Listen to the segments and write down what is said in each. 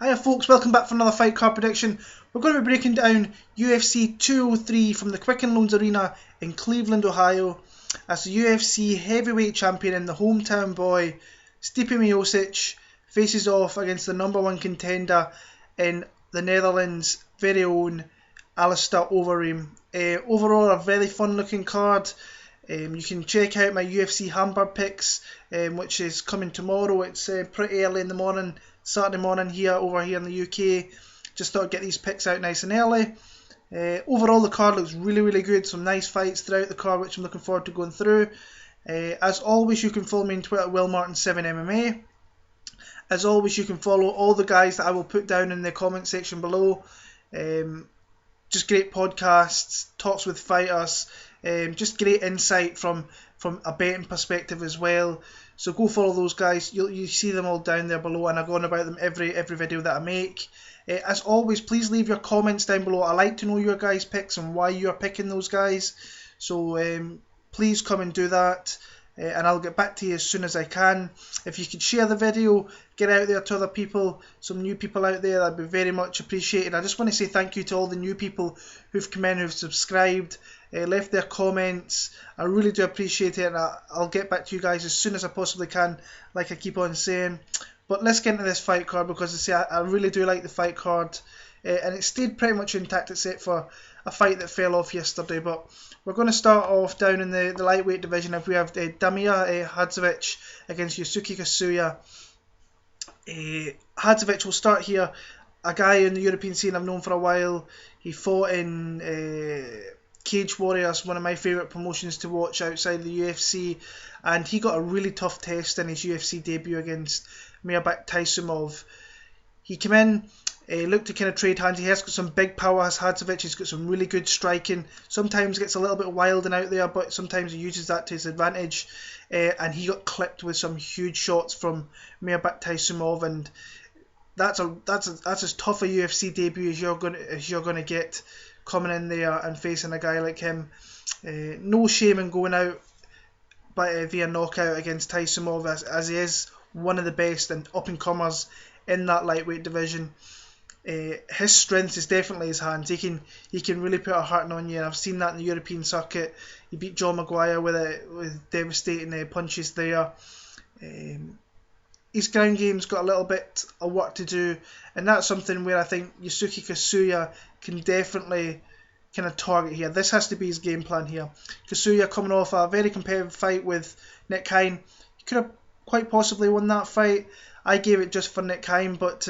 Hiya folks, welcome back for another fight card prediction. We're going to be breaking down UFC 203 from the Quicken Loans Arena in Cleveland, Ohio, as the UFC heavyweight champion and the hometown boy, Stipe Miocic, faces off against the #1 contender in the Netherlands' very own Alistair Overeem. Overall, a very fun looking card. You can check out my UFC Hamburg picks, which is coming tomorrow. It's pretty early in the morning, Saturday morning over here in the UK. Just thought I'd get these picks out nice and early. Overall, the card looks really good. Some nice fights throughout the card, which I'm looking forward to going through. As always, you can follow me on Twitter, WillMartin7MMA. As always, you can follow all the guys that I will put down in the comment section below. Just great podcasts, talks with fighters, just great insight from a betting perspective as well. So go follow those guys. You see them all down there below, and I go on about them every video that I make. As always, please leave your comments down below. I like to know your guys' picks and why you're picking those guys. So please come and do that, and I'll get back to you as soon as I can. If you could share the video, get out there to other people, some new people out there, that'd be very much appreciated. I just want to say thank you to all the new people who've come in, who've subscribed, left their comments. I really do appreciate it, and I'll get back to you guys as soon as I possibly can, like I keep on saying. But let's get into this fight card, because I really do like the fight card, and it stayed pretty much intact except for a fight that fell off yesterday. But we're going to start off down in the lightweight division. If we have Damir Hadzovic against Yusuke Kasuya. Hadzovic will start here, a guy in the European scene I've known for a while. He fought in Cage Warriors, one of my favourite promotions to watch outside of the UFC, and he got a really tough test in his UFC debut against Mirbek Taisumov. He came in, looked to kind of trade hands. He has got some big power, has Hadzovic. He's got some really good striking. Sometimes gets a little bit wild and out there, but sometimes he uses that to his advantage. And he got clipped with some huge shots from Mirbek Taisumov, and that's as tough a UFC debut as you're going to get, coming in there and facing a guy like him. No shame in going out via knockout against Taisumov, as he is one of the best and up-and-comers in that lightweight division. His strength is definitely his hands. He can really put a hurting on you, and I've seen that in the European circuit. He beat John Maguire with devastating punches there. His ground game's got a little bit of work to do, and that's something where I think Yusuke Kasuya can definitely kind of target here. This has to be his game plan here. Kasuya coming off a very competitive fight with Nick Kine. He could have quite possibly won that fight. I gave it just for Nick Kine, but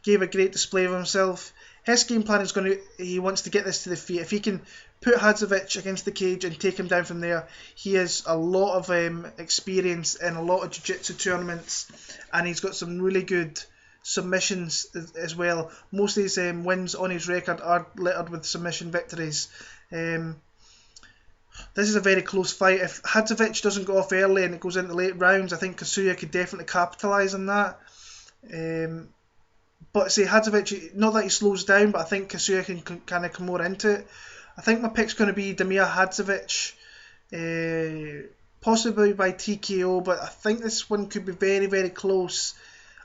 gave a great display of himself. His game plan is he wants to get this to the feet. If he can put Hadzovic against the cage and take him down from there, he has a lot of experience in a lot of jiu-jitsu tournaments, and he's got some really good submissions as well. Most of his wins on his record are littered with submission victories. This is a very close fight. If Hadzovic doesn't go off early and it goes into late rounds, I think Kasuya could definitely capitalise on that. But say Hadzovic, not that he slows down, but I think Kasuya can kind of come more into it. I think my pick's going to be Damir Hadzovic, possibly by TKO, but I think this one could be very close.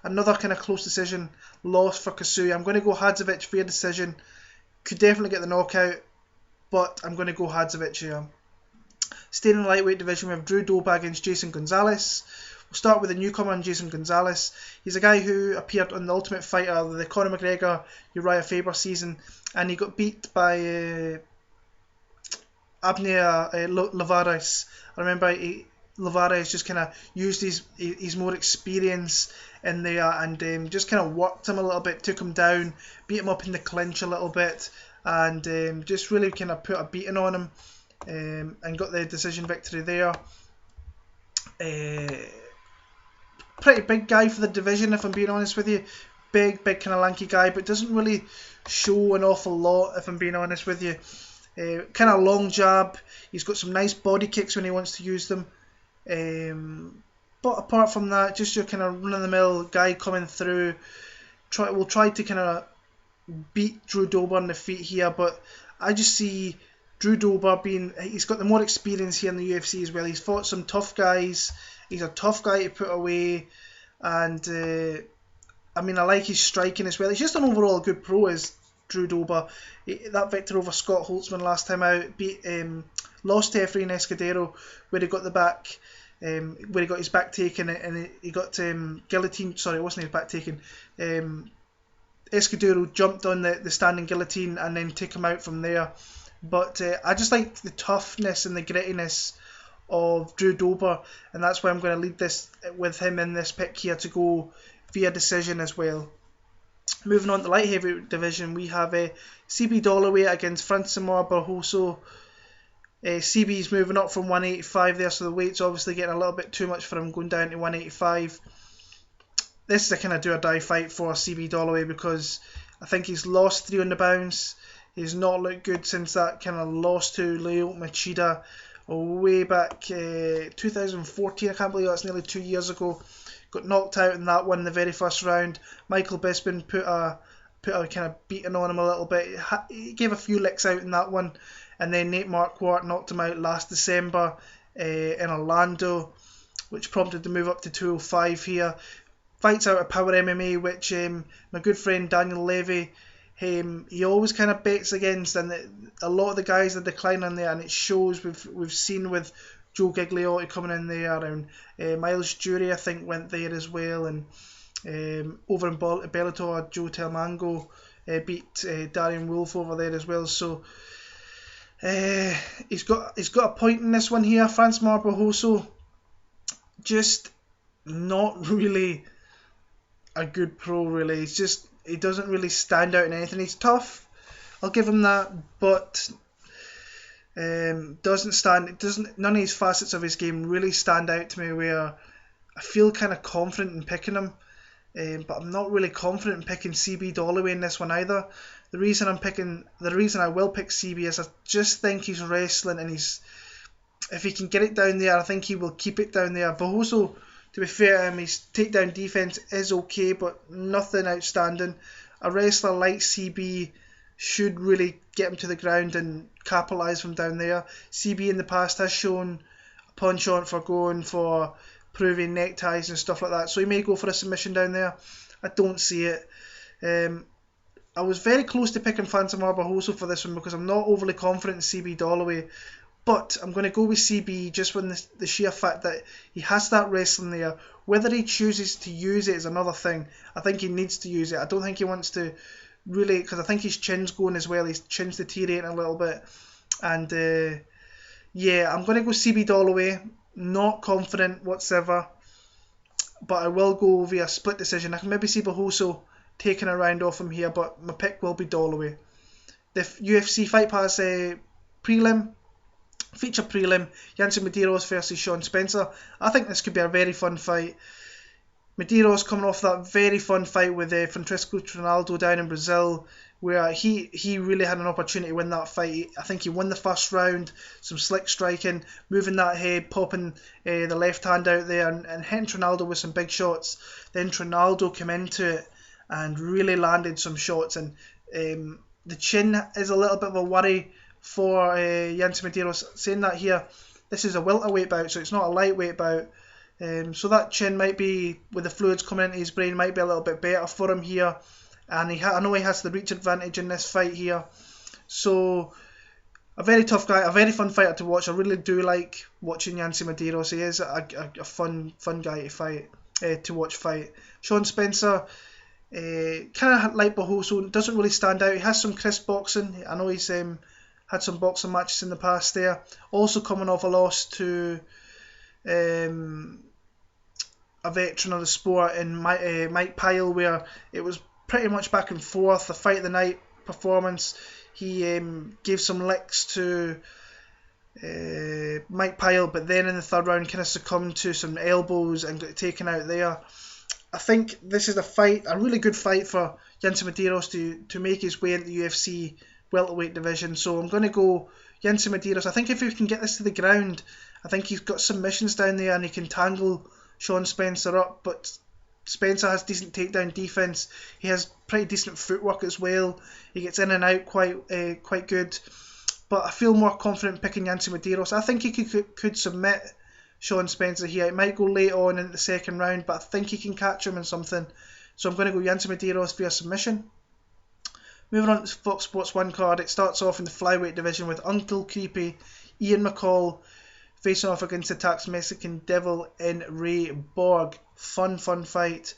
Another kind of close decision loss for Kasuya. I'm going to go Hadzovic via decision. Could definitely get the knockout, but I'm going to go Hadzovic here. Staying in the lightweight division, we have Drew Dober against Jason Gonzalez. We'll start with the newcomer on Jason Gonzalez. He's a guy who appeared on The Ultimate Fighter, the Conor McGregor Urijah Faber season, and he got beat by Abner Tavares. I remember Tavares just kind of used his more experience in there and just kind of worked him a little bit, took him down, beat him up in the clinch a little bit, and just really kind of put a beating on him, and got the decision victory there. Pretty big guy for the division, if I'm being honest with you. Big kind of lanky guy, but doesn't really show an awful lot, if I'm being honest with you. Kind of long jab. He's got some nice body kicks when he wants to use them. But apart from that, just your kind of run-of-the-mill guy coming through. We'll try to kind of beat Drew Dober on the feet here, but I just see Drew Dober he's got the more experience here in the UFC as well. He's fought some tough guys. He's a tough guy to put away, and I mean, I like his striking as well. He's just an overall good pro, is Drew Dober. That victory over Scott Holtzman last time out, lost to Efrain Escudero, where he got the back, where he got his back taken, and he got guillotine. Sorry, it wasn't his back taken. Escudero jumped on the standing guillotine and then took him out from there. But I just like the toughness and the grittiness of Drew Dober, and that's why I'm going to lead this with him in this pick here to go via decision as well. Moving on to the light heavyweight division, we have CB Dolloway against Francimar Barroso. CB's moving up from 185 there, so the weight's obviously getting a little bit too much for him, going down to 185. This is a kind of do or die fight for CB Dolloway because I think he's lost 3 on the bounce. He's not looked good since that kind of loss to Lyoto Machida way back 2014. I can't believe that's nearly 2 years ago. Got knocked out in that one in the very first round. Michael Bisping put a kind of beating on him a little bit. He gave a few licks out in that one, and then Nate Marquardt knocked him out last December in Orlando, which prompted the move up to 205 here. Fights out of Power MMA, which my good friend Daniel Levy, he always kind of bets against, and a lot of the guys are declining there, and it shows. We've seen with Joe Gigliotti coming in there, and Miles Jury I think went there as well, and over in Bellator Joe Telmango beat Darian Wolf over there as well. So he's got a point in this one here. Francimar Barroso, just not really a good pro really. He doesn't really stand out in anything. He's tough, I'll give him that, but none of his facets of his game really stand out to me where I feel kind of confident in picking him, but I'm not really confident in picking CB Dolloway in this one either. The reason I will pick CB is I just think he's wrestling, and if he can get it down there, I think he will keep it down there. Barroso, to be fair, his takedown defense is okay, but nothing outstanding. A wrestler like CB should really get him to the ground and capitalise from down there. CB in the past has shown a penchant for going for proving neckties and stuff like that, so he may go for a submission down there. I don't see it. I was very close to picking Francimar Barroso for this one because I'm not overly confident in CB Dolloway, but I'm going to go with CB just from the sheer fact that he has that wrestling there. Whether he chooses to use it is another thing. I think he needs to use it. I don't think he wants to really, because I think his chin's going as well. His chin's deteriorating a little bit. And I'm going to go CB Dolloway. Not confident whatsoever, but I will go via split decision. I can maybe see Barroso taking a round off him here, but my pick will be Dolloway. The UFC Fight Pass feature prelim, Yancy Medeiros versus Sean Spencer. I think this could be a very fun fight. Medeiros coming off that very fun fight with Francisco Trinaldo down in Brazil, where he really had an opportunity to win that fight. I think he won the first round, some slick striking, moving that head, popping the left hand out there, and hitting Trinaldo with some big shots. Then Trinaldo came into it and really landed some shots, and the chin is a little bit of a worry for Yancy Medeiros. Saying that here, this is a welterweight bout, so it's not a lightweight bout. So that chin might be, with the fluids coming into his brain, might be a little bit better for him here. And I know he has the reach advantage in this fight here. So, a very tough guy, a very fun fighter to watch. I really do like watching Yancy Medeiros. He is a fun guy to watch fight. Sean Spencer, kind of like Barroso, doesn't really stand out. He has some crisp boxing. I know he's had some boxing matches in the past there. Also coming off a loss to a veteran of the sport in Mike Pyle, where it was pretty much back and forth. The fight of the night performance, he gave some licks to Mike Pyle, but then in the third round kind of succumbed to some elbows and got taken out there. I think this is a really good fight for Yancy Medeiros to make his way into the UFC welterweight division. So I'm going to go Yancy Medeiros. I think if he can get this to the ground, I think he's got submissions down there and he can tangle Sean Spencer up, but Spencer has decent takedown defense. He has pretty decent footwork as well. He gets in and out quite good. But I feel more confident picking Yancy Medeiros. I think he could submit Sean Spencer here. It might go late on in the second round, but I think he can catch him in something. So I'm going to go Yancy Medeiros via submission. Moving on to Fox Sports 1 card, it starts off in the flyweight division with Uncle Creepy, Ian McCall, facing off against the tax Mexican Devil in Ray Borg. Fun fight.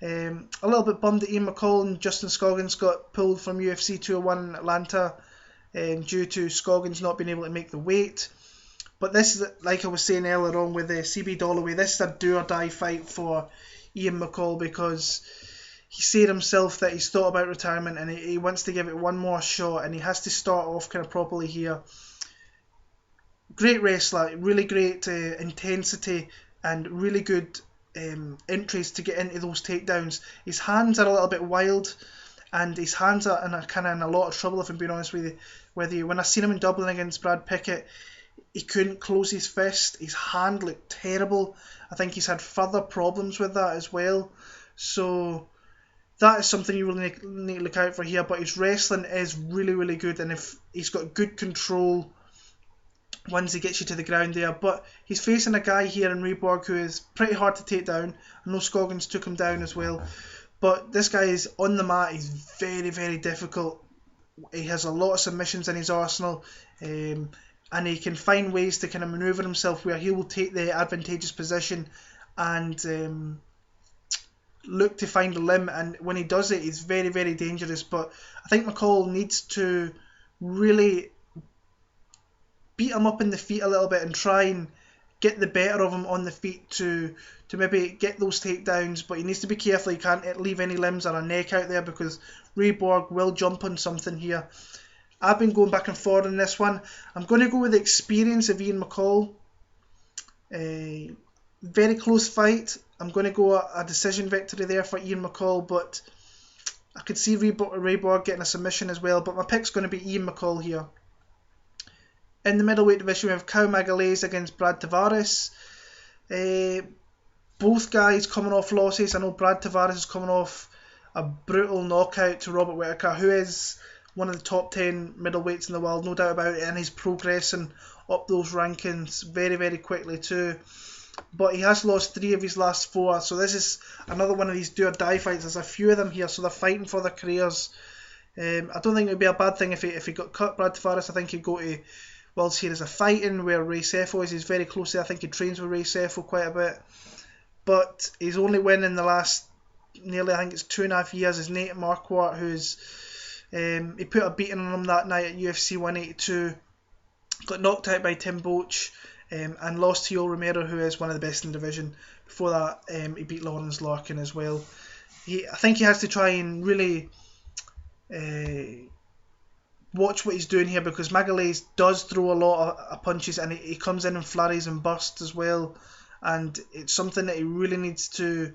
A little bit bummed that Ian McCall and Justin Scoggins got pulled from UFC 201 in Atlanta due to Scoggins not being able to make the weight. But this is, like I was saying earlier on with CB Dolloway, this is a do or die fight for Ian McCall, because he said himself that he's thought about retirement and he wants to give it one more shot, and he has to start off kind of properly here. Great wrestler, really great intensity and really good entries to get into those takedowns. His hands are a little bit wild, and his hands are in a lot of trouble, if I'm being honest with you. When I seen him in Dublin against Brad Pickett, he couldn't close his fist. His hand looked terrible. I think he's had further problems with that as well. So that is something you really need to look out for here. But his wrestling is really, really good, and if he's got good control once he gets you to the ground there. But he's facing a guy here in Ray Borg who is pretty hard to take down. I know Scoggins took him down as well, but this guy is on the mat. He's very, very difficult. He has a lot of submissions in his arsenal, and he can find ways to kind of manoeuvre himself where he will take the advantageous position and look to find a limb, and when he does it, he's very, very dangerous. But I think McCall needs to really beat him up in the feet a little bit and try and get the better of him on the feet to maybe get those takedowns. But he needs to be careful. He can't leave any limbs or a neck out there, because Ray Borg will jump on something here. I've been going back and forth on this one. I'm going to go with the experience of Ian McCall. Very close fight. I'm going to go a decision victory there for Ian McCall, but I could see Ray Borg getting a submission as well. But my pick's going to be Ian McCall here. In the middleweight division, we have Caio Magalhaes against Brad Tavares. Both guys coming off losses. I know Brad Tavares is coming off a brutal knockout to Robert Whittaker, who is one of the top 10 middleweights in the world, no doubt about it, and he's progressing up those rankings very, very quickly too. But he has lost 3 of his last 4, so this is another one of these do or die fights. There's a few of them here, so they're fighting for their careers. I don't think it would be a bad thing if he got cut, Brad Tavares. I think he'd go to World Series of Fighting, where Ray Sefo is. He's very close there. I think he trains with Ray Sefo quite a bit. But he's only win in the last nearly, I think it's 2.5 years, is Nate Marquardt, who's he put a beating on him that night at UFC 182, got knocked out by Tim Boach, and lost to Yoel Romero, who is one of the best in the division. Before that, he beat Lawrence Larkin as well. I think he has to try and really watch what he's doing here, because Magalhaes does throw a lot of punches, and he comes in flurries and bursts as well, and it's something that he really needs to.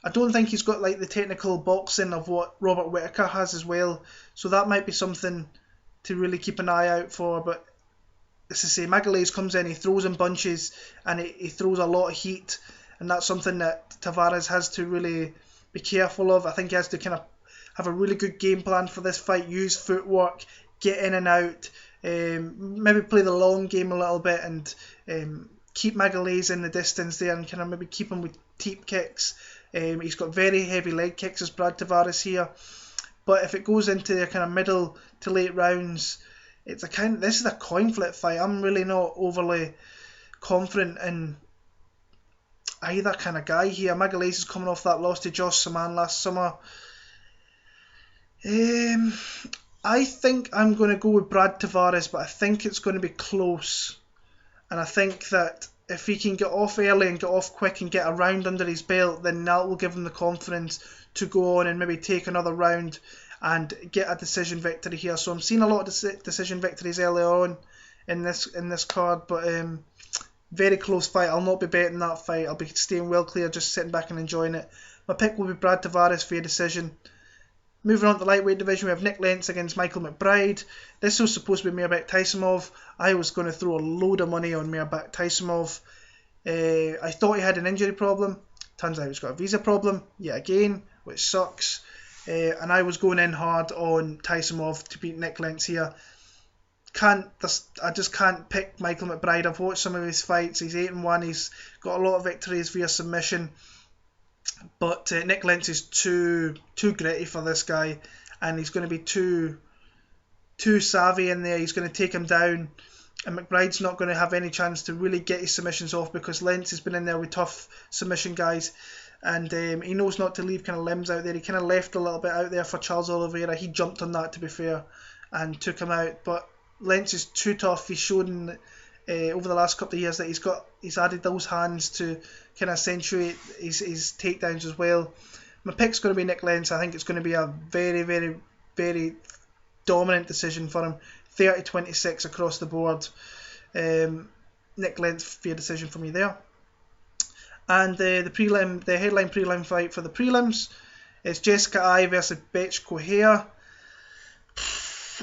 I don't think he's got like the technical boxing of what Robert Whittaker has as well, so that might be something to really keep an eye out for. But as I say, Magalhaes comes in, he throws in bunches, and he throws a lot of heat, and that's something that Tavares has to really be careful of. I think he has to kind of have a really good game plan for this fight, use footwork, get in and out, maybe play the long game a little bit, and keep Magalhaes in the distance there, and kind of maybe keep him with teep kicks. He's got very heavy leg kicks as Brad Tavares here, but if it goes into the kind of middle to late rounds, this is a coin flip fight. I'm really not overly confident in either kind of guy here. Magalhaes is coming off that loss to Josh Saman last summer. I think I'm going to go with Brad Tavares, but I think it's going to be close, and I think that if he can get off early and get off quick and get a round under his belt, then that will give him the confidence to go on and maybe take another round and get a decision victory here. So I'm seeing a lot of decision victories early on in this card, but very close fight. I'll not be betting that fight. I'll be staying well clear, just sitting back and enjoying it. My pick will be Brad Tavares via decision. Moving on to the lightweight division, we have Nick Lentz against Michael McBride. This was supposed to be Mirbek Taisimov. I was going to throw a load of money on Mirbek Taisimov. I thought he had an injury problem. Turns out he's got a visa problem yet again, which sucks. And I was going in hard on Taisimov to beat Nick Lentz here. I just can't pick Michael McBride. I've watched some of his fights. He's 8-1. He's got a lot of victories via submission. But Nick Lentz is too gritty for this guy, and he's going to be too savvy in there. He's going to take him down, and McBride's not going to have any chance to really get his submissions off because Lentz has been in there with tough submission guys, and he knows not to leave kind of limbs out there. He kind of left a little bit out there for Charles Oliveira. He jumped on that, to be fair, and took him out. But Lentz is too tough. He's shown over the last couple of years that he's added those hands to kind of accentuate his takedowns as well. My pick's going to be Nick Lentz. I think it's going to be a very, very, very dominant decision for him. 30-26 across the board. Nick Lentz via decision for me there. And the headline prelim fight for the prelims is Jessica Ai versus Bethe Correira.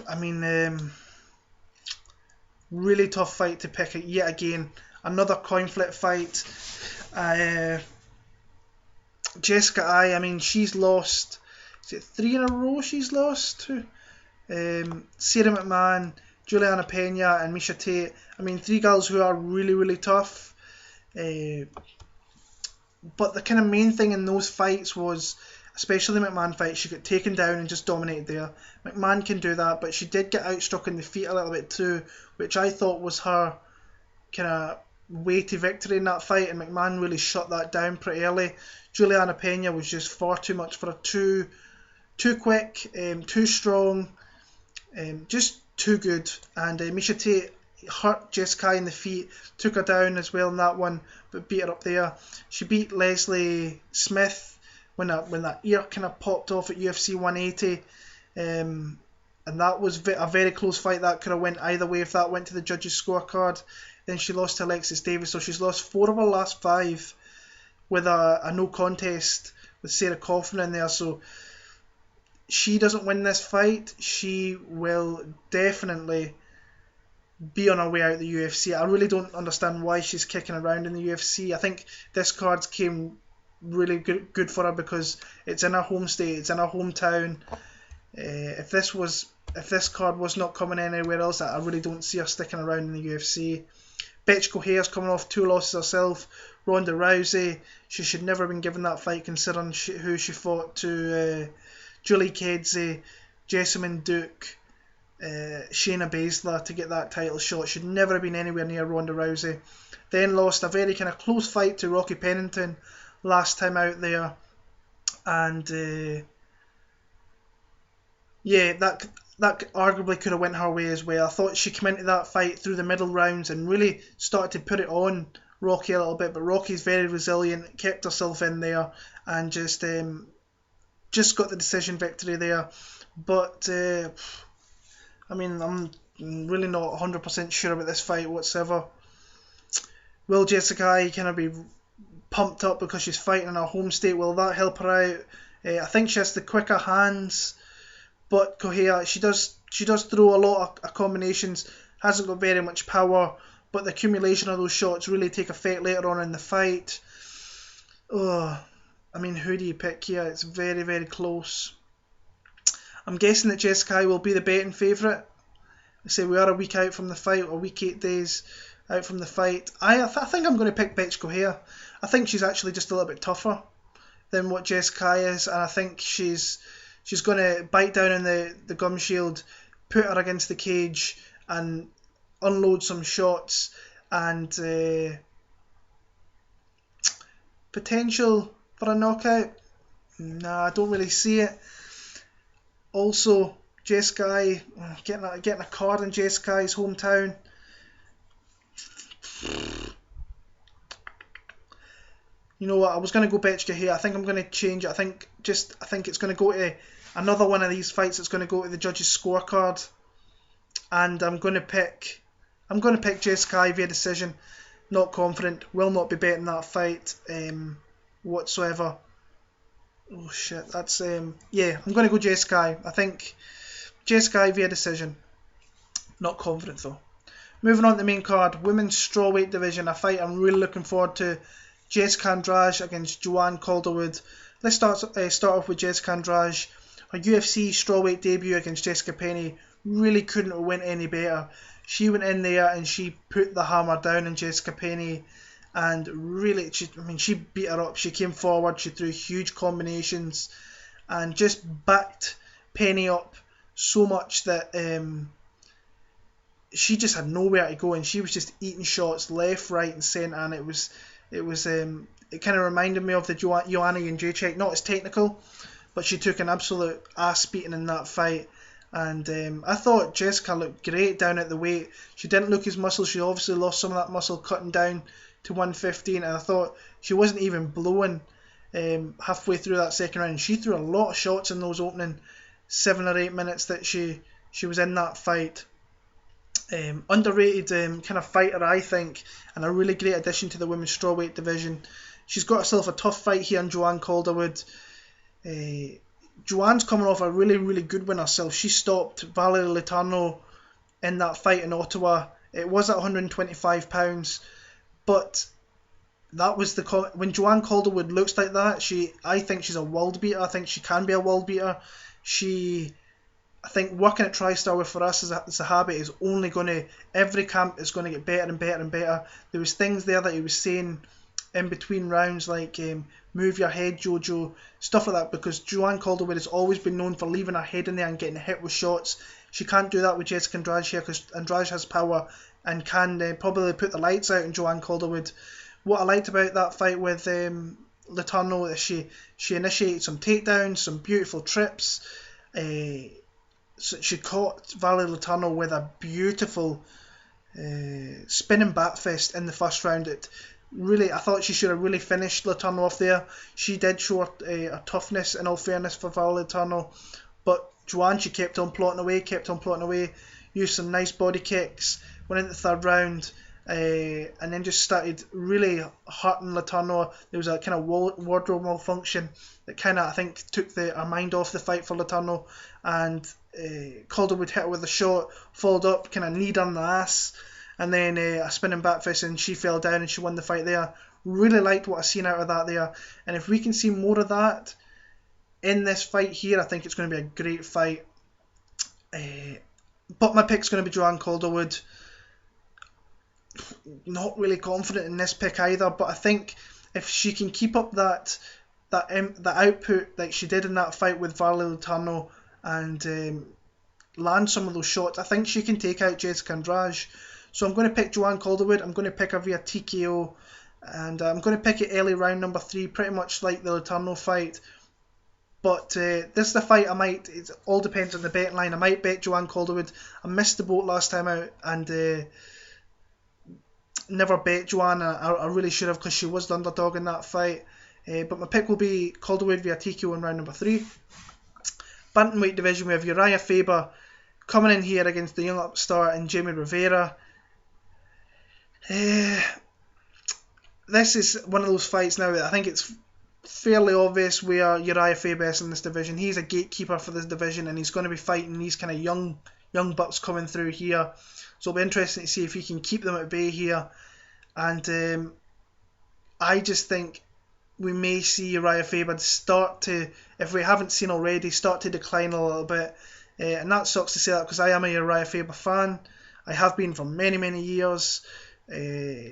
I mean, really tough fight to pick yet again. Another coin flip fight. Jessica Ai, I mean, she's lost, is it 3 in a row she's lost to? Sarah McMahon, Juliana Pena and Miesha Tate. I mean, 3 girls who are really, really tough. But the kind of main thing in those fights was, especially the McMahon fight, she got taken down and just dominated there. McMahon can do that, but she did get outstruck in the feet a little bit too, which I thought was her kind of way to victory in that fight, and McMahon really shut that down pretty early. Juliana Pena was just far too much for her, too quick, too strong, just too good. And Miesha Tate hurt Jessica in the feet, took her down as well in that one, but beat her up there. She beat Leslie Smith when that ear kind of popped off at UFC 180, and that was a very close fight. That could have went either way if that went to the judges' scorecard. Then she lost to Alexis Davis, so she's lost 4 of her last 5 with a no contest with Sarah Kaufman in there. So she doesn't win this fight, she will definitely be on her way out of the UFC. I really don't understand why she's kicking around in the UFC. I think this card came really good for her because it's in her home state, it's in her hometown. If this card was not coming anywhere else, I really don't see her sticking around in the UFC. Bethe Correira's coming off 2 losses herself. Ronda Rousey, she should never have been given that fight considering who she fought to. Julie Kedzie, Jessamine Duke, Shayna Baszler to get that title shot. Should never have been anywhere near Ronda Rousey. Then lost a very kind of close fight to Rocky Pennington last time out there. And that arguably could have went her way as well. I thought she came into that fight through the middle rounds and really started to put it on Rocky a little bit, but Rocky's very resilient, kept herself in there and just got the decision victory there. But I mean, I'm really not 100% sure about this fight whatsoever. Will Jessica Ai kind of be pumped up because she's fighting in her home state? Will that help her out? I think she has the quicker hands, but Correira, she does throw a lot of combinations, hasn't got very much power, but the accumulation of those shots really take effect later on in the fight. I mean, who do you pick here? It's very, very close. I'm guessing that Jessica Ai will be the betting favourite. I say we are a week out from the fight, or a week 8 days out from the fight. I think I'm going to pick Bethe Correira. I think she's actually just a little bit tougher than what Jessica Ai is, and I think she's going to bite down on the gum shield, put her against the cage, and unload some shots, and potential for a knockout. Nah, I don't really see it. Also, Jessica Ai getting a card in Jessica Ai's hometown. You know what? I was going to go Bethe here. I think I'm going to change it. I think it's going to go to another one of these fights. It's going to go to the judges' scorecard, and I'm going to pick Jessica Ai via decision. Not confident. Will not be betting that fight whatsoever. Oh shit. That's I'm going to go Jessica Ai. I think Jessica Ai via decision. Not confident though. Moving on to the main card, women's strawweight division, a fight I'm really looking forward to. Jessica Andrade against Joanne Calderwood. Let's start off with Jessica Andrade. Her UFC strawweight debut against Jessica Penne really couldn't have went any better. She went in there and she put the hammer down on Jessica Penne, and really, she beat her up. She came forward, she threw huge combinations, and just backed Penny up so much that she just had nowhere to go, and she was just eating shots left, right, and centre. And it kind of reminded me of the Joanne and Jacek. Not as technical, but she took an absolute ass beating in that fight. And I thought Jessica looked great down at the weight. She didn't look as muscle. She obviously lost some of that muscle cutting down to 115, and I thought she wasn't even blowing halfway through that second round. She threw a lot of shots in those opening 7 or 8 minutes that she was in that fight. Underrated kind of fighter, I think, and a really great addition to the women's strawweight division. She's got herself a tough fight here in Joanne Calderwood. Joanne's coming off a really, really good win herself. She stopped Valerie Letourneau in that fight in Ottawa. It was at £125, but that was when Joanne Calderwood looks like that, I think she's a world beater. I think she can be a world beater. I think working at TriStar with for us as a habit is only going to, every camp is going to get better and better and better. There was things there that he was saying in between rounds, like move your head, Jojo, stuff like that, because Joanne Calderwood has always been known for leaving her head in there and getting hit with shots. She can't do that with Jessica Andrade here, because Andrade has power and can probably put the lights out in Joanne Calderwood. What I liked about that fight with Letourneau is she initiated some takedowns, some beautiful trips. So she caught Valerie Letourneau with a beautiful spinning bat fist in the first round. I thought she should have really finished Letourneau off there. She did show a toughness, in all fairness, for Valerie Letourneau, but Joanne, she kept on plotting away, used some nice body kicks, went into the third round, and then just started really hurting Letourneau. There was a kind of wardrobe malfunction that kind of, I think, took her mind off the fight for Letourneau, and Calderwood hit her with a shot, followed up, kind of kneed on the ass, and then a spinning back fist, and she fell down and she won the fight there. Really liked what I seen out of that there, and if we can see more of that in this fight here, I think it's going to be a great fight. But my pick's going to be Joanne Calderwood. Not really confident in this pick either, but I think if she can keep up that output like she did in that fight with Valerie Letourneau and land some of those shots, I think she can take out Jessica Andrade. So I'm going to pick Joanne Calderwood. I'm going to pick her via TKO, and I'm going to pick it early round number 3, pretty much like the Letourneau fight. But this is the fight it all depends on the betting line. I might bet Joanne Calderwood. I missed the boat last time out and never bet Joanne. I really should have, because she was the underdog in that fight. But my pick will be Calderwood via TKO in round number 3. Bantamweight division, we have Urijah Faber coming in here against the young upstart and Jimmie Rivera. This is one of those fights now that I think it's fairly obvious where Urijah Faber is in this division. He's a gatekeeper for this division, and he's going to be fighting these kind of young bucks coming through here. So it'll be interesting to see if he can keep them at bay here. And I just think we may see Urijah Faber start to, if we haven't seen already, start to decline a little bit. And that sucks to say that, because I am a Urijah Faber fan. I have been for many, many years.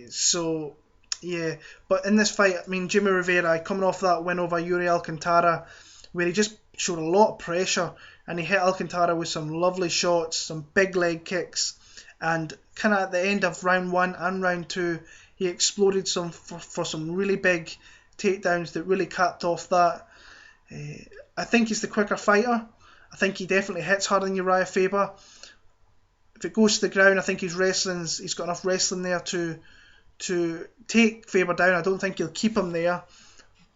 So yeah, but in this fight, I mean, Jimmie Rivera coming off that win over Yuri Alcantara, where he just showed a lot of pressure, and he hit Alcantara with some lovely shots, some big leg kicks, and kind of at the end of round 1 and round 2, he exploded for some really big takedowns that really capped off that. I think he's the quicker fighter. I think he definitely hits harder than Urijah Faber. If it goes to the ground, I think he's got enough wrestling there to take Faber down. I don't think he'll keep him there.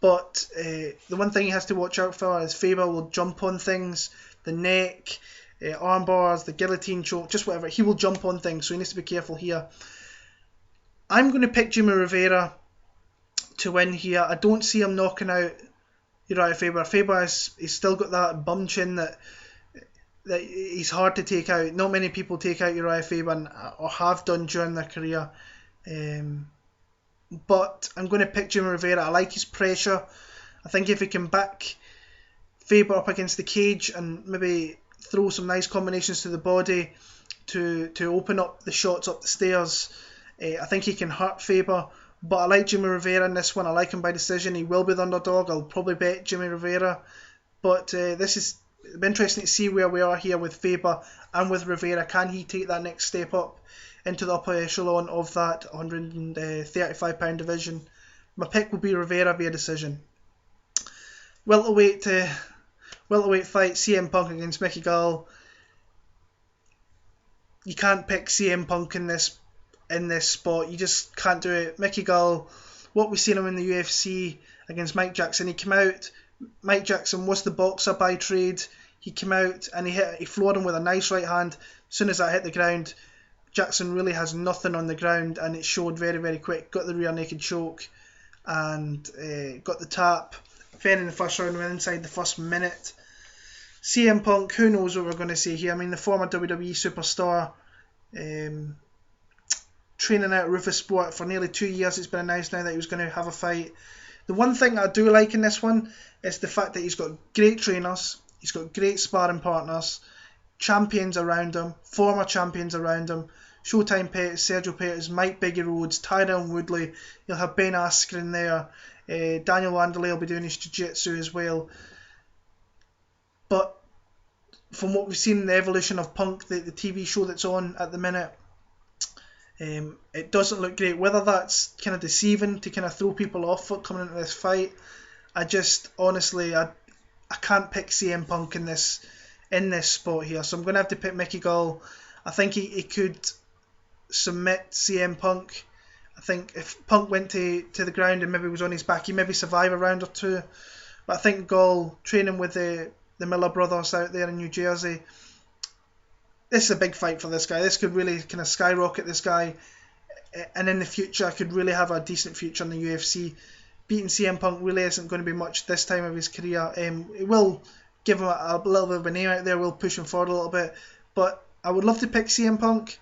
But the one thing he has to watch out for is Faber will jump on things, the neck, arm bars, the guillotine choke, just whatever. He will jump on things, so he needs to be careful here. I'm going to pick Jimmie Rivera to win here. I don't see him knocking out Urijah Faber. Faber he's still got that bum chin that he's hard to take out. Not many people take out Urijah Faber or have done during their career. But I'm going to pick Jimmie Rivera. I like his pressure. I think if he can back Faber up against the cage and maybe throw some nice combinations to the body to open up the shots up the stairs, I think he can hurt Faber. But I like Jimmie Rivera in this one. I like him by decision. He will be the underdog. I'll probably bet Jimmie Rivera. But this is interesting to see where we are here with Faber and with Rivera. Can he take that next step up into the upper echelon of that 135-pound division? My pick will be Rivera via decision. Welterweight fight, CM Punk against Mickey Gall. You can't pick CM Punk in this spot. You just can't do it. Mickey Gall, what we've seen him in the UFC against Mike Jackson, he came out. Mike Jackson was the boxer by trade. He came out and he floored him with a nice right hand. As soon as that hit the ground, Jackson really has nothing on the ground, and it showed very, very quick. Got the rear naked choke and got the tap. Fed in the first round, went inside the first minute. CM Punk, who knows what we're going to see here. I mean, the former WWE superstar, training out Rufus Sport for nearly 2 years. It's been announced now that he was going to have a fight. The one thing I do like in this one is the fact that he's got great trainers, he's got great sparring partners, champions around him, former champions around him. Showtime Pettis, Sergio Pettis, Mike Biggie Rhodes, Tyrone Woodley. You'll have Ben Askren there. Daniel Wanderlei will be doing his jiu-jitsu as well. But from what we've seen in the evolution of Punk, the TV show that's on at the minute, it doesn't look great. Whether that's kind of deceiving to kind of throw people off for coming into this fight, I can't pick CM Punk in this spot here. So I'm going to have to pick Mickey Gall. I think he could submit CM Punk. I think if Punk went to the ground and maybe was on his back, he maybe survive a round or two. But I think Gall, training with the Miller brothers out there in New Jersey, this is a big fight for this guy. This could really kind of skyrocket this guy, and in the future could really have a decent future in the UFC. Beating CM Punk really isn't going to be much this time of his career. It will give him a little bit of a name out there, will push him forward a little bit, but I would love to pick CM Punk,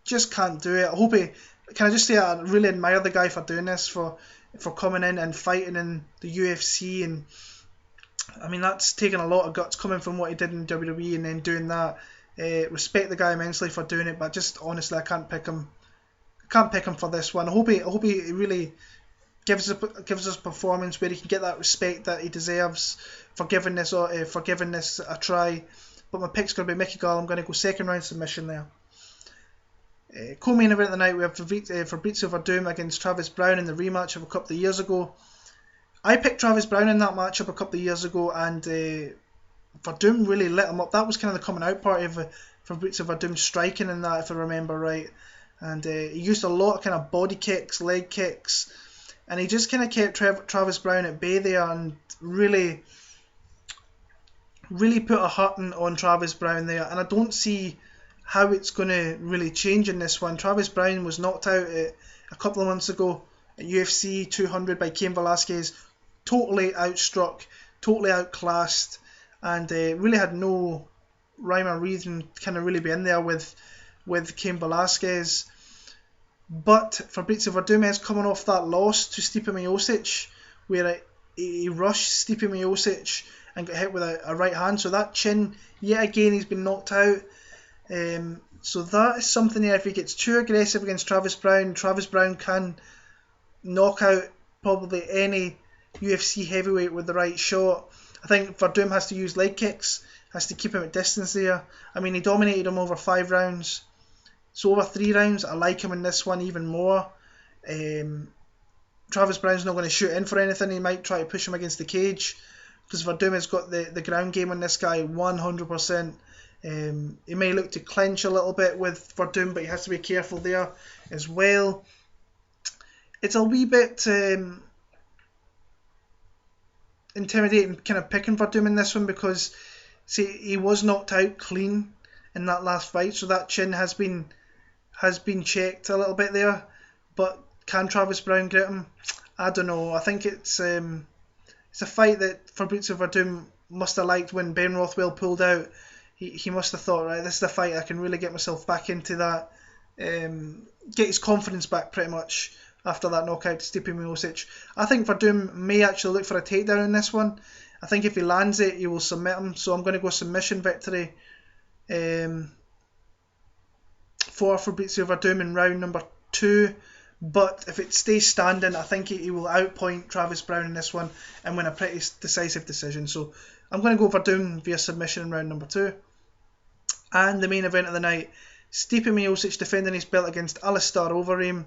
just can't do it. I hope can I just say I really admire the guy for doing this, for coming in and fighting in the UFC, and I mean that's taken a lot of guts coming from what he did in WWE and then doing that. Respect the guy immensely for doing it, but just honestly I can't pick him for this one. I hope he really gives us a performance where he can get that respect that he deserves for giving this a try. But my pick's going to be Mickey Gall. I'm going to go second round submission there. Co-main event of the night, we have Fabricio Werdum against Travis Browne in the rematch of a couple of years ago. I picked Travis Browne in that matchup a couple of years ago, and Werdum really lit him up. That was kind of the coming out party of Fabricio Werdum striking in that, if I remember right. And he used a lot of kind of body kicks, leg kicks, and he just kind of kept Travis Browne at bay there and really put a hurting on Travis Browne there. And I don't see how it's going to really change in this one. Travis Browne was knocked out a couple of months ago at UFC 200 by Cain Velasquez, totally outstruck, totally outclassed, and really had no rhyme or reason to kind of really be in there with Cain Velasquez. But Fabricio Werdum is coming off that loss to Stipe Miocic, where he rushed Stipe Miocic and got hit with a right hand. So that chin, yet again, he's been knocked out. So that is something there. If he gets too aggressive against Travis Browne can knock out probably any UFC heavyweight with the right shot. I think Werdum has to use leg kicks, has to keep him at distance there. I mean, he dominated him over 5 rounds. So over 3 rounds, I like him in this one even more. Travis Browne's not going to shoot in for anything. He might try to push him against the cage, because Werdum has got the ground game on this guy 100%. He may look to clinch a little bit with Werdum, but he has to be careful there as well. It's a wee bit intimidating kind of picking Werdum in this one, because see, he was knocked out clean in that last fight, so that chin has been checked a little bit there. But can Travis Browne get him? I don't know. I think it's a fight that Fabricio Werdum must have liked when Ben Rothwell pulled out. He must have thought, right, this is the fight I can really get myself back into that, get his confidence back pretty much after that knockout to Stipe Miocic. I think Werdum may actually look for a takedown in this one. I think if he lands it, he will submit him. So I'm going to go submission victory for Fabricio Werdum in round number 2. But if it stays standing, I think he will outpoint Travis Browne in this one and win a pretty decisive decision. So I'm going to go Werdum via submission in round number 2. And the main event of the night, Stipe Miocic defending his belt against Alistair Overeem.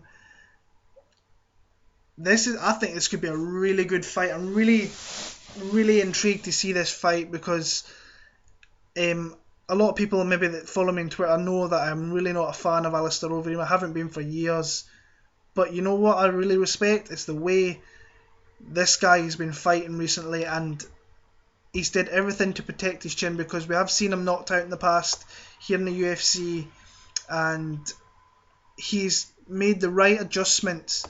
I think this could be a really good fight. I'm really intrigued to see this fight because a lot of people maybe that follow me on Twitter know that I'm really not a fan of Alistair Overeem. I haven't been for years. But you know what I really respect? It's the way this guy has been fighting recently, and he's did everything to protect his chin, because we have seen him knocked out in the past here in the UFC, and he's made the right adjustments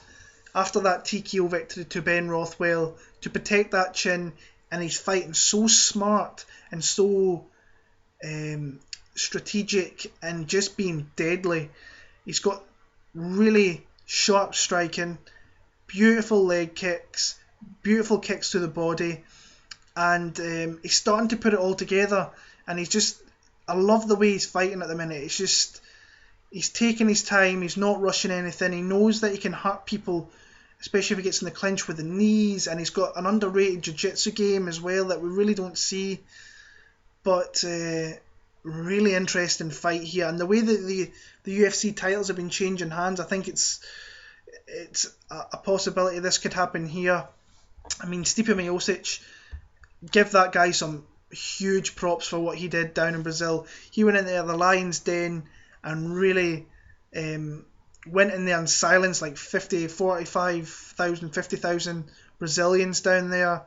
after that TKO victory to Ben Rothwell to protect that chin, and he's fighting so smart and so strategic and just being deadly. He's got really sharp striking, beautiful leg kicks, beautiful kicks to the body, and he's starting to put it all together. And I love the way he's fighting at the minute. It's just, he's taking his time, he's not rushing anything, he knows that he can hurt people, especially if he gets in the clinch with the knees, and he's got an underrated jiu-jitsu game as well that we really don't see. But really interesting fight here, and the way that the UFC titles have been changing hands, I think it's a possibility this could happen here. I mean, Stipe Miocic, give that guy some huge props for what he did down in Brazil. He went in there, the Lion's Den, and really went in there and silenced like 50,000 Brazilians down there,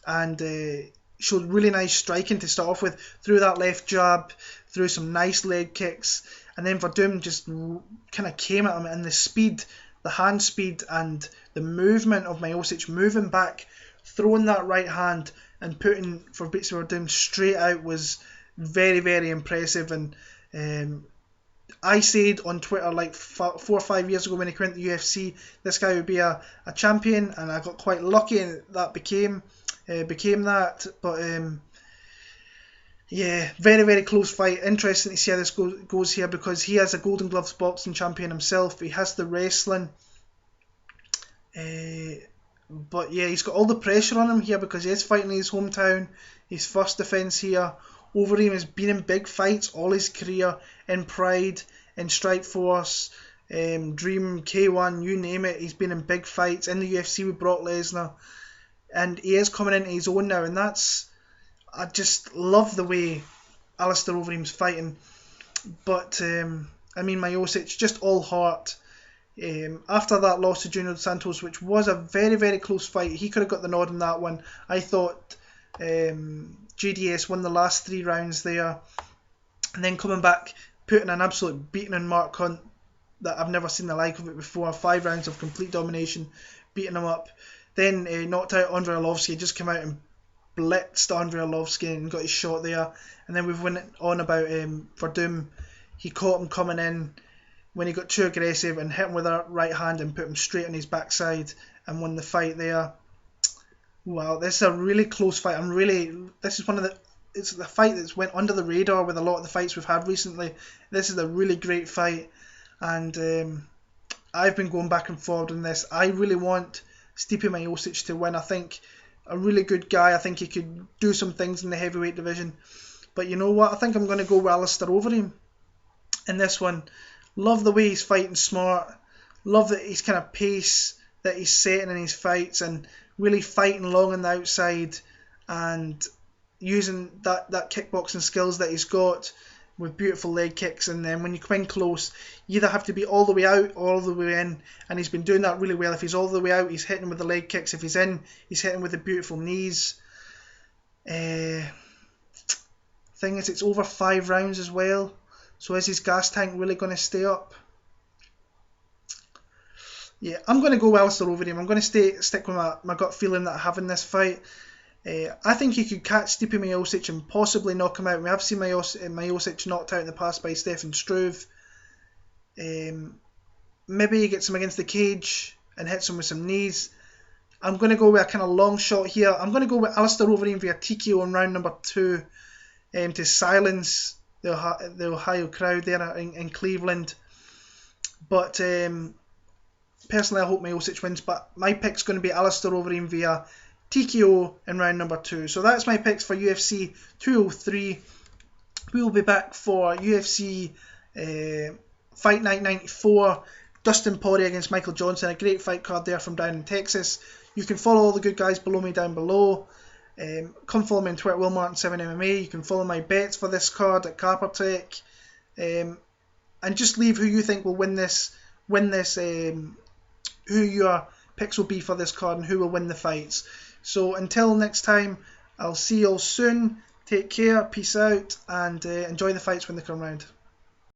and showed really nice striking to start off with, through that left jab, through some nice leg kicks, and then Werdum just kind of came at him, and the speed, the hand speed and the movement of Miocic moving back, throwing that right hand and putting Fabricio Werdum straight out was very, very impressive. And I said on Twitter like 4 or 5 years ago when he went to the UFC, this guy would be a champion, and I got quite lucky and that became that. But yeah, very, very close fight. Interesting to see how this goes here, because he has a Golden Gloves boxing champion himself. He has the wrestling. But yeah, he's got all the pressure on him here because he is fighting in his hometown. His first defence here. Overeem has been in big fights all his career, in Pride, in Strikeforce, Dream, K1, you name it. He's been in big fights in the UFC with Brock Lesnar, and he is coming into his own now, and I just love the way Alistair Overeem's fighting. But I mean, Miocic, just all heart. After that loss to Junior Dos Santos, which was a very, very close fight, he could have got the nod in that one. I thought JDS won the last 3 rounds there, and then coming back, putting an absolute beating on Mark Hunt that I've never seen the like of it before. 5 rounds of complete domination, beating him up. Then knocked out Andrei Arlovski, just came out and blitzed Andrei Arlovski and got his shot there. And then we've went on about Werdum. He caught him coming in when he got too aggressive and hit him with a right hand and put him straight on his backside and won the fight there. Wow, this is a really close fight. This is it's the fight that's went under the radar with a lot of the fights we've had recently. This is a really great fight, and I've been going back and forward on this. I really want Stipe Miocic to win. I think a really good guy. I think he could do some things in the heavyweight division. But you know what? I think I'm going to go with Alistair Overeem in this one. Love the way he's fighting smart. Love that he's kind of pace that he's setting in his fights, and really fighting long on the outside and using that kickboxing skills that he's got with beautiful leg kicks. And then when you come in close, you either have to be all the way out or all the way in, and he's been doing that really well. If he's all the way out, he's hitting with the leg kicks. If he's in, he's hitting with the beautiful knees. Thing is, it's over 5 rounds as well, so is his gas tank really going to stay up? Yeah, I'm going to go Alistair Overeem. I'm going to stick with my gut feeling that I have in this fight. I think he could catch Stipe Miocic and possibly knock him out. We have seen Miocic knocked out in the past by Stefan Struve. Maybe he gets him against the cage and hits him with some knees. I'm going to go with a kind of long shot here. I'm going to go with Alistair Overeem via TKO in round number 2 to silence the Ohio crowd there in Cleveland. But personally, I hope Miocic wins, but my pick's going to be Alistair Overeem via TKO in round number 2. So that's my picks for UFC 203. We will be back for UFC Fight Night 94. Dustin Poirier against Michael Johnson. A great fight card there from down in Texas. You can follow all the good guys below me down below. Come follow me on Twitter, WillMartin7MMA. You can follow my bets for this card at Carpertech. And just leave who you think will win this. Who your picks will be for this card and who will win the fights. So until next time, I'll see you all soon. Take care, peace out, and enjoy the fights when they come round.